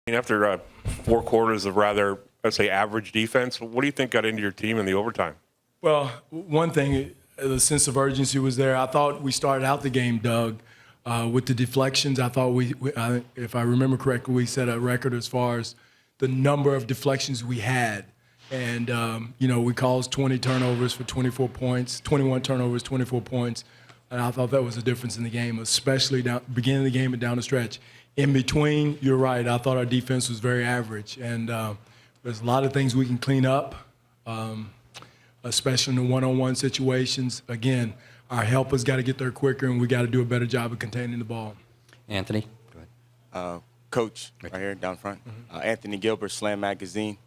After 4 quarters of rather, let's say, average defense, what do you think got into your team in the overtime? Well, one thing, the sense of urgency was there. I thought we started out the game, Doug, with the deflections. I thought if I remember correctly, we set a record as far as the number of deflections we had. And, we caused 20 turnovers for 24 points, 21 turnovers, 24 points. And I thought that was a difference in the game, especially beginning of the game and down the stretch. In between, you're right, I thought our defense was very average. And there's a lot of things we can clean up, especially in the one-on-one situations. Again, our helpers got to get there quicker, and we got to do a better job of containing the ball. Anthony, go ahead. Coach, right here, down front. Anthony Gilbert, Slam Magazine.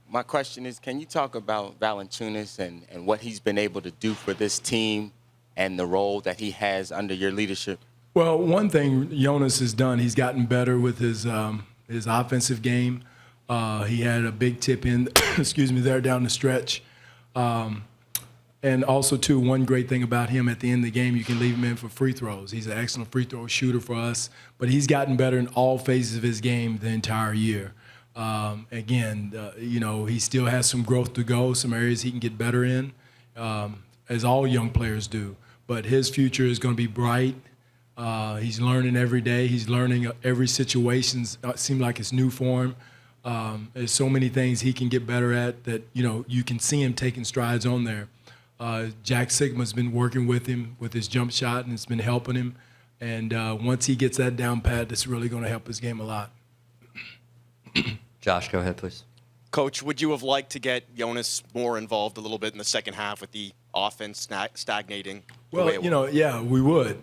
My question is, can you talk about Valanciunas and what he's been able to do for this team and the role that he has under your leadership? Well, one thing Jonas has done, he's gotten better with his offensive game. He had a big tip in, there down the stretch. And also, too, one great thing about him at the end of the game, you can leave him in for free throws. He's an excellent free throw shooter for us, but he's gotten better in all phases of his game the entire year. He still has some growth to go, some areas he can get better in, as all young players do. But his future is going to be bright. He's learning every day. He's learning every situation. It seems like it's new for him. There's so many things he can get better at that, you can see him taking strides on there. Jack Sigma's been working with him with his jump shot, and it's been helping him. And once he gets that down pat, it's really going to help his game a lot. Josh, go ahead, please. Coach, would you have liked to get Jonas more involved a little bit in the second half with the offense stagnating? Well, yeah, we would.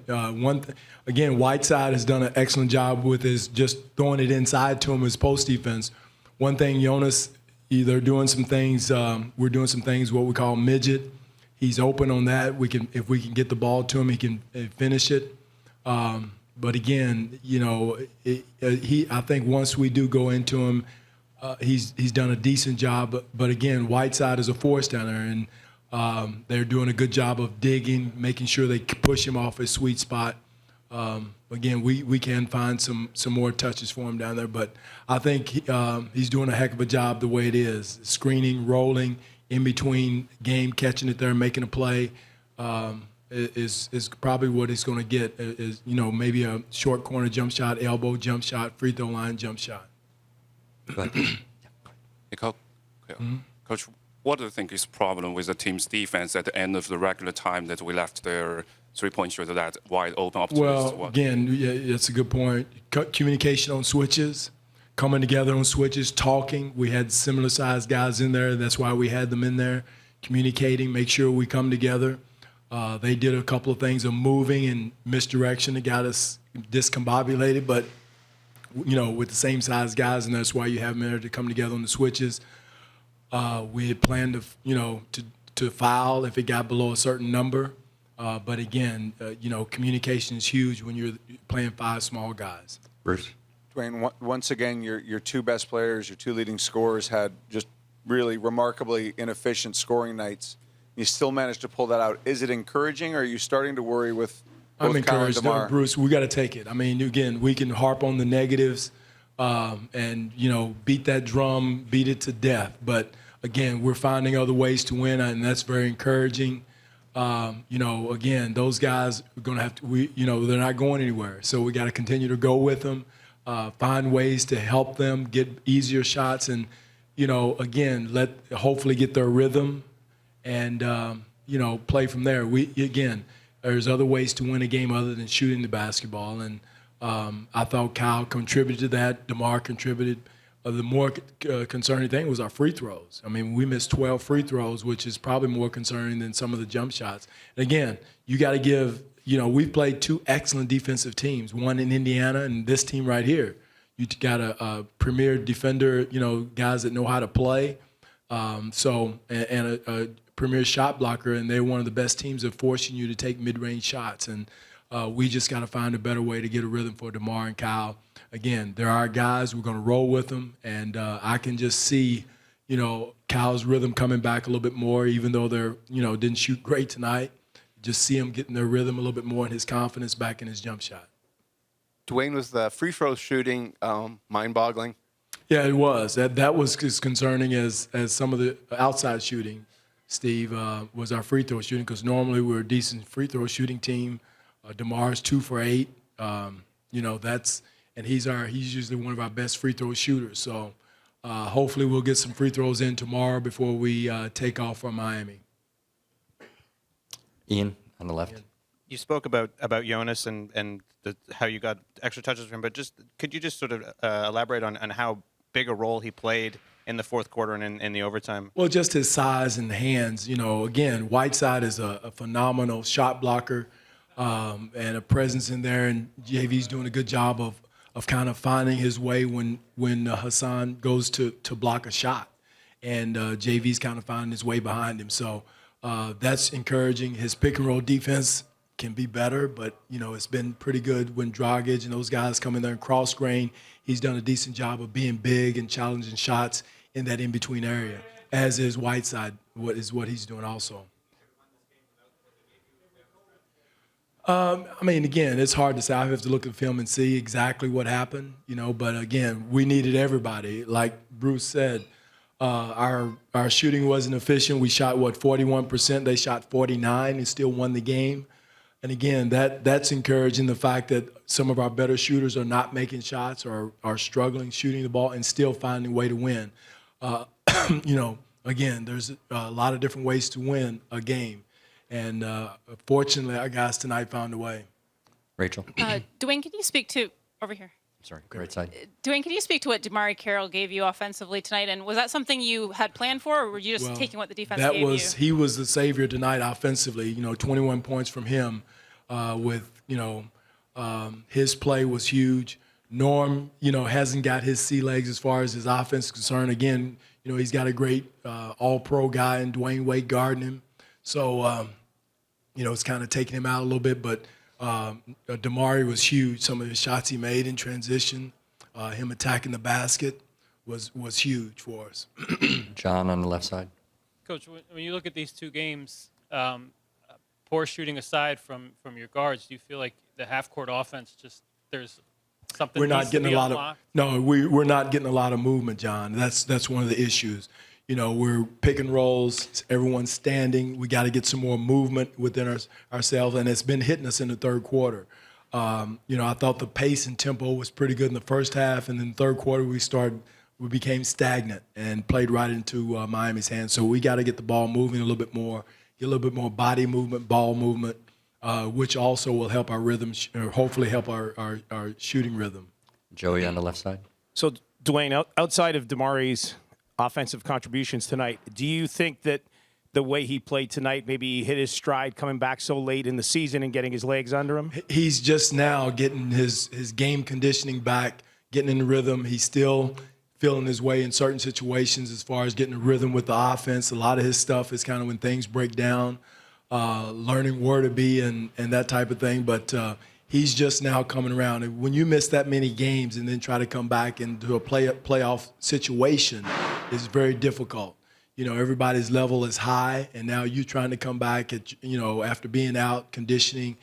Again, Whiteside has done an excellent job with his just throwing it inside to him as post defense. One thing, Jonas, either doing some things, we're doing some things what we call midget. He's open on that. If we can get the ball to him, he can finish it. But again, I think once we do go into him, he's done a decent job. But again, Whiteside is a force down there, and they're doing a good job of digging, making sure they push him off his sweet spot. Again, we can find some more touches for him down there, but I think he's doing a heck of a job the way it is. Screening, rolling, in between game, catching it there, making a play is probably what he's going to get. Is maybe a short corner jump shot, elbow jump shot, free throw line jump shot. Go ahead. Hey, Coach, what do you think is the problem with the team's defense at the end of the regular time that we left their three-point shooter that wide open opportunities? Well, again, it's a good point. Communication on switches, coming together on switches, talking. We had similar-sized guys in there. That's why we had them in there, communicating, make sure we come together. They did a couple of things of moving and misdirection that got us discombobulated, but, with the same size guys, and that's why you have them there to come together on the switches. We had planned to foul if it got below a certain number. But again, communication is huge when you're playing 5 small guys. Bruce. Dwane, once again, your 2 best players, your 2 leading scorers had just really remarkably inefficient scoring nights. You still managed to pull that out. Is it encouraging, or are you starting to worry with both I'm encouraged. Kyle and DeMar? Bruce, we got to take it. I mean, again, we can harp on the negatives and, beat that drum, beat it to death. But, again, we're finding other ways to win, and that's very encouraging. Again, those guys are going to have to, they're not going anywhere. So we got to continue to go with them, find ways to help them get easier shots and, again, hopefully get their rhythm and, play from there. There's other ways to win a game other than shooting the basketball. And I thought Kyle contributed to that. DeMar contributed. The more concerning thing was our free throws. I mean, we missed 12 free throws, which is probably more concerning than some of the jump shots. And again, you got to give, we've played 2 excellent defensive teams, one in Indiana and this team right here. You got a premier defender, guys that know how to play, and a premier shot blocker, and they're one of the best teams at forcing you to take mid-range shots. And we just got to find a better way to get a rhythm for DeMar and Kyle. Again, there are guys, we're going to roll with them, and I can just see, Kyle's rhythm coming back a little bit more, even though they're, didn't shoot great tonight. Just see him getting their rhythm a little bit more and his confidence back in his jump shot. Dwane, was the free throw shooting mind-boggling? Yeah, it was. That was as concerning as some of the outside shooting, Steve, was our free throw shooting, because normally we're a decent free throw shooting team. DeMar's 2 for 8. And he's usually one of our best free throw shooters. So hopefully we'll get some free throws in tomorrow before we take off for Miami. Ian on the left. You spoke about Jonas and how you got extra touches from him, but could you just sort of elaborate on how big a role he played in the fourth quarter and in the overtime? Well, just his size and hands. Again, Whiteside is a phenomenal shot blocker and a presence in there, and JV's doing a good job of kind of finding his way when Hassan goes to block a shot, and JV's kind of finding his way behind him. So that's encouraging. His pick and roll defense can be better, but it's been pretty good when Dragic and those guys come in there and cross grain. He's done a decent job of being big and challenging shots in that in-between area, as is Whiteside, what he's doing also. Again, it's hard to say. I have to look at the film and see exactly what happened, but again, we needed everybody. Like Bruce said, our shooting wasn't efficient. We shot, 41%? They shot 49% and still won the game. And again, that's encouraging, the fact that some of our better shooters are not making shots or are struggling shooting the ball and still finding a way to win. Again, there's a lot of different ways to win a game. And fortunately, our guys tonight found a way. Rachel. Dwane, can you speak to over here? Sorry, right side. Dwane, can you speak to what Damari Carroll gave you offensively tonight? And was that something you had planned for, or were you just taking what the defense gave you? He was the savior tonight offensively. 21 points from him. His play was huge. Norm, hasn't got his sea legs as far as his offense is concerned. Again, he's got a great all-pro guy in Dwayne Wade guarding him. So, it's kind of taking him out a little bit, but Damari was huge. Some of the shots he made in transition, him attacking the basket was huge for us. John on the left side. Coach, when you look at these two games, poor shooting aside from your guards, do you feel like the half-court offense there's something we're not getting a lot unlocked? we're not getting a lot of movement, John. That's one of the issues. We're pick and rolls, everyone's standing. We got to get some more movement within ourselves, and it's been hitting us in the third quarter. I thought the pace and tempo was pretty good in the first half, and in the third quarter we became stagnant and played right into Miami's hands. So we got to get the ball moving a little bit more, get a little bit more body movement, ball movement, which also will help our rhythm, or hopefully help our shooting rhythm. Joey on the left side. So, Dwane, outside of Damari's offensive contributions tonight, do you think that the way he played tonight, maybe he hit his stride coming back so late in the season and getting his legs under him? He's just now getting his game conditioning back, getting in the rhythm. He's still feeling his way in certain situations as far as getting a rhythm with the offense. A lot of his stuff is kind of when things break down, learning where to be and that type of thing. But he's just now coming around. And when you miss that many games and then try to come back into a playoff situation, it's very difficult. Everybody's level is high, and now you trying to come back after being out conditioning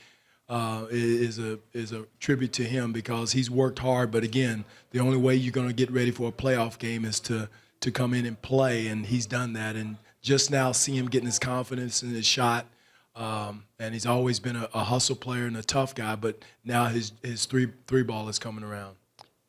is a tribute to him, because he's worked hard. But again, the only way you're going to get ready for a playoff game is to come in and play, and he's done that. And just now see him getting his confidence in his shot. And he's always been a hustle player and a tough guy, but now his three ball is coming around.